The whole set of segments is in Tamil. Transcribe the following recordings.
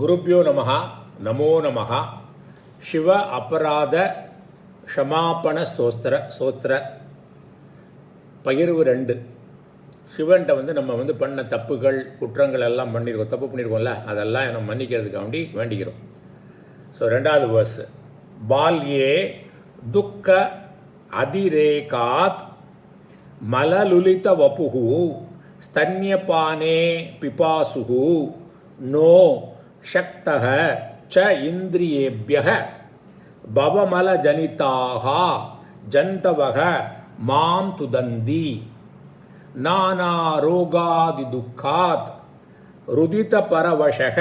குருப்யோ நமஹ நமோ நமஹ. சிவ அபராத க்ஷமாபண ஸ்தோத்திர பகிர்வு 2. சிவன்கிட்ட நம்ம பண்ண தப்புகள் குற்றங்கள் எல்லாம் பண்ணியிருக்கோம், தப்பு பண்ணியிருக்கோம்ல, அதெல்லாம் நம்ம மன்னிக்கிறதுக்காண்டி வேண்டிக்கிறோம். ஸோ 2வது வேர்ஸ், பால்யே துக்க அதிரேகாத் மலலுலித வபுகு ஸ்தன்யபானே பிபாசுகு நோ சக்தக ச இந்திரியேபியக பவமல ஜனிதாக ஜந்தவக மாம் துதந்தி நானா ரோகாதி துக்காத் ருதித பரவசக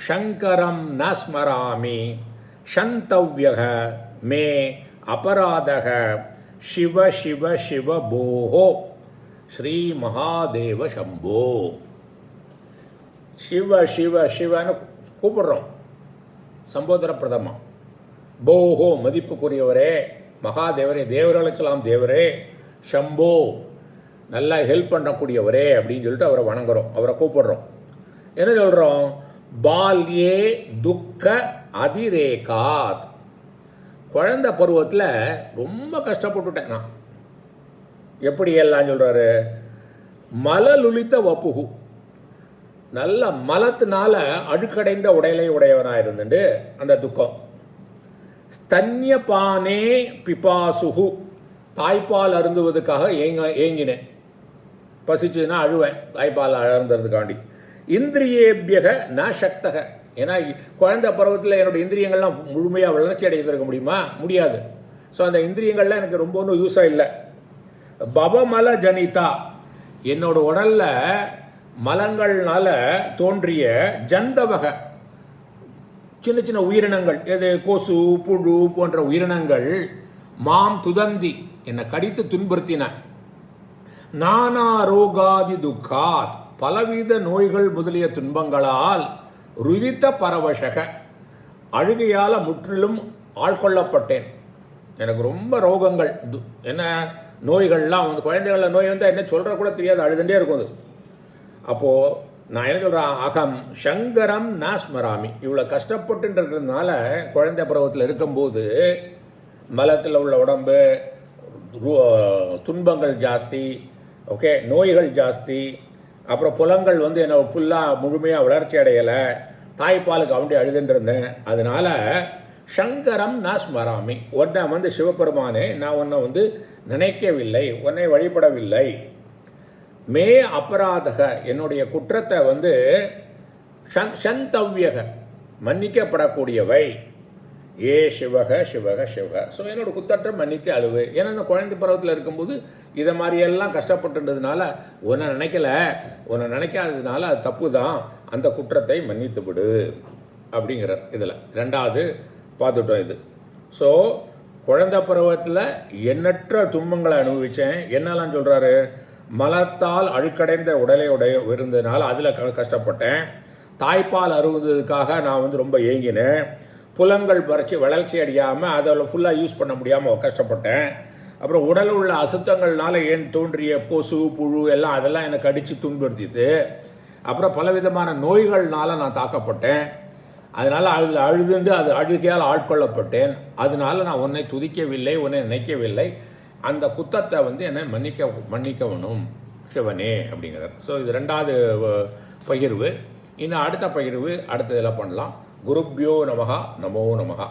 சங்கரம் ந ஸ்மராமி சந்தவ்யக மே அபராதக சிவ சிவ சிவ போஹோ ஸ்ரீ மகாதேவ சம்போ. சிவ சிவ சிவன்னு கூப்பிடுறோம் சம்போதர பிரதமா. போஹோ மதிப்புக்குரியவரே, மகாதேவரே, தேவர்களுக்கெல்லாம் தேவரே, சம்போ நல்லா ஹெல்ப் பண்ணக்கூடியவரே அப்படின்னு சொல்லிட்டு அவரை வணங்குறோம், அவரை கூப்பிடுறோம். என்ன சொல்கிறோம்? பால்யே துக்க அதிரேகாத். குழந்தை பருவத்தில் ரொம்ப கஷ்டப்பட்டுட்டேன் நான். எப்படி எல்லாம் சொல்கிறாரு? மலலுலித்த வப்புகு, நல்ல மலத்தினால அழுக்கடைந்த உடையவனாக இருந்துட்டு அந்த துக்கம். ஸ்தன்யபானே பிபாசுகு, தாய்ப்பால் அருந்துவதுக்காக ஏங்கினேன், பசிச்சுன்னா அழுவேன் தாய்ப்பால் அருந்துறதுக்காண்டி. இந்திரியேபியக ந சக்தக, ஏன்னா குழந்தை பருவத்தில் என்னோடய இந்திரியங்கள்லாம் முழுமையாக வளர்ச்சி அடைந்திருக்க முடியுமா? முடியாது. ஸோ அந்த இந்திரியங்கள்லாம் எனக்கு ரொம்ப ஒன்றும் யூஸாக இல்லை. பவமல ஜனிதா, என்னோட உடலில் மலங்கள்னால தோன்றிய ஜந்தவக சின்ன சின்ன உயிரினங்கள், எது கொசு புழு போன்ற உயிரினங்கள், மாம் துதந்தி என்னை கடித்து துன்புறுத்தின. நானா ரோகாதி துக்காத், பலவித நோய்கள் முதலிய துன்பங்களால், ருதித்த பரவசக அழுகையால் முற்றிலும் ஆட்கொள்ளப்பட்டேன். எனக்கு ரொம்ப ரோகங்கள், என்ன நோய்கள்லாம் குழந்தைகள நோய் வந்தால் என்ன சொல்கிற கூட தெரியாது, அழுதுண்டே இருக்கும் அது. அப்போது நான் என்ன சொல்கிறேன்? அகம் சங்கரம் ந ஸ்மராமி. இவ்வளோ கஷ்டப்பட்டுன்றதுனால குழந்தை பருவத்தில் இருக்கும்போது மலத்தில் உள்ள உடம்பு துன்பங்கள் ஜாஸ்தி, ஓகே, நோய்கள் ஜாஸ்தி. அப்புறம் புலங்கள் என்னை ஃபுல்லாக முழுமையாக வளர்ச்சி அடையலை, தாய்ப்பாலுக்கு அவண்டி அழுதுன்றிருந்தேன். அதனால் சங்கரம் ந ஸ்மராமி, உன்னை சிவபெருமானே நான் உன்னை நினைக்கவில்லை, உன்னை வழிபடவில்லை. மே அபராதக, என்னுடைய குற்றத்தை சந்தவ்யக மன்னிக்கப்படக்கூடியவை. ஏ சிவக சிவக சிவக. ஸோ என்னோட குத்தற்ற மன்னித்து அழுவு. ஏன்னா இந்த குழந்தை பருவத்தில் இருக்கும்போது இதை மாதிரியெல்லாம் கஷ்டப்பட்டுன்றதுனால உன்னை நினைக்காததுனால அது தப்பு தான், அந்த குற்றத்தை மன்னித்து விடு அப்படிங்கிறார். இதில் 2வது பார்த்துட்டோம் இது. ஸோ குழந்தை பருவத்தில் எண்ணற்ற துன்பங்களை அனுபவித்தேன். என்னெல்லாம் சொல்கிறாரு? மலத்தால் அழுக்கடைந்த உடலை இருந்ததுனால அதில் கஷ்டப்பட்டேன். தாய்ப்பால் அருவதுக்காக நான் ரொம்ப ஏங்கினேன். புலங்கள் வளர்ச்சி அடையாமல் அதில் ஃபுல்லாக யூஸ் பண்ண முடியாமல் கஷ்டப்பட்டேன். அப்புறம் உடலில் உள்ள அசுத்தங்கள்னால ஏன் தோன்றிய கொசு புழு எல்லாம் அதெல்லாம் எனக்கு அடித்து துன்புறுத்திது. அப்புறம் பலவிதமான நோய்கள்னால நான் தாக்கப்பட்டேன். அதனால் அதில் அழுதுண்டு அது அழுகையால் ஆட்கொள்ளப்பட்டேன். அதனால நான் உன்னை துதிக்கவில்லை, உன்னை நினைக்கவில்லை, அந்த குத்தத்தை என்னை மன்னிக்கணும் சிவனே அப்படிங்கிறார். ஸோ இது 2வது பகிர்வு. இன்னும் அடுத்த பகிர்வு அடுத்ததில் பண்ணலாம். குருப்யோ நமஹ நமோ நமஹ.